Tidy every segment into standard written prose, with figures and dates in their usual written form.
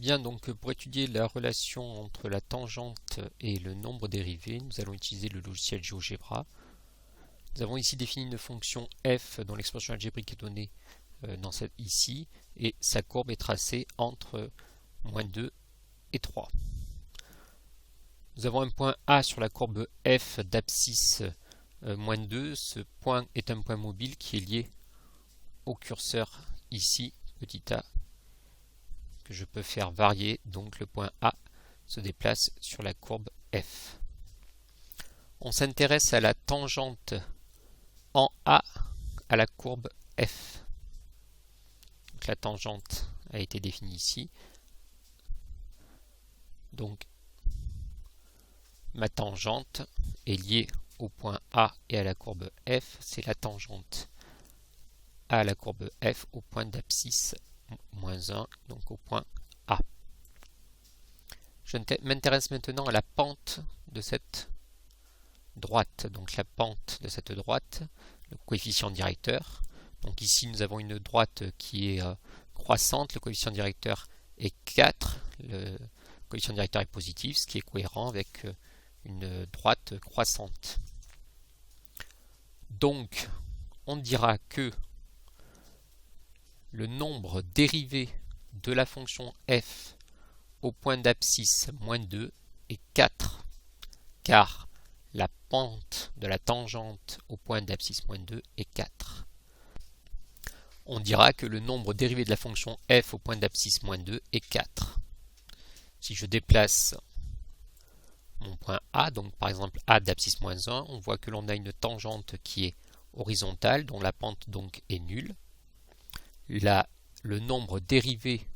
Bien, donc pour étudier la relation entre la tangente et le nombre dérivé, nous allons utiliser le logiciel GeoGebra. Nous avons ici défini une fonction f dont l'expression algébrique est donnée ici, et sa courbe est tracée entre -2 et 3. Nous avons un point A sur la courbe f d'abscisse -2. Ce point est un point mobile qui est lié au curseur ici, petit a, que je peux faire varier, donc le point A se déplace sur la courbe f. On s'intéresse à la tangente en A à la courbe f. Donc la tangente a été définie ici. Donc ma tangente est liée au point A et à la courbe f, c'est la tangente à la courbe f au point d'abscisse -1, donc au point A. Je m'intéresse maintenant à la pente de cette droite. Donc la pente de cette droite, le coefficient directeur. Donc ici nous avons une droite qui est croissante, le coefficient directeur est 4, le coefficient directeur est positif, ce qui est cohérent avec une droite croissante. Donc on dira que le nombre dérivé de la fonction f au point d'abscisse -2 est 4, car la pente de la tangente au point d'abscisse -2 est 4. On dira que le nombre dérivé de la fonction f au point d'abscisse -2 est 4. Si je déplace mon point A, donc par exemple A d'abscisse -1, on voit que l'on a une tangente qui est horizontale, dont la pente donc est nulle. Le nombre dérivé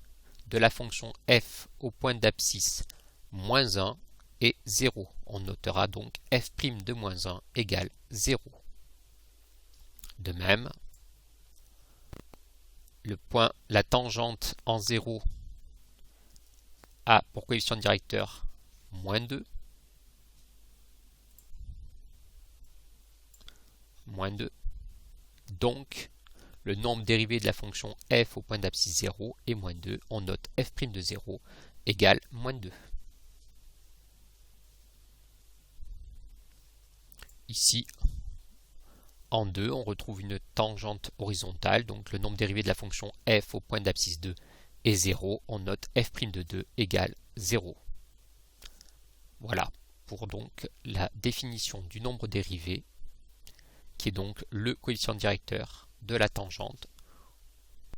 de la fonction f au point d'abscisse -1 est 0. On notera donc f' de -1 égale 0. De même, la tangente en 0 a pour coefficient directeur -2. Donc, le nombre dérivé de la fonction f au point d'abscisse 0 est -2. On note f' de 0 égale -2. Ici, en 2, on retrouve une tangente horizontale. Donc, le nombre dérivé de la fonction f au point d'abscisse 2 est 0. On note f' de 2 égale 0. Voilà pour donc la définition du nombre dérivé, qui est donc le coefficient directeur de la tangente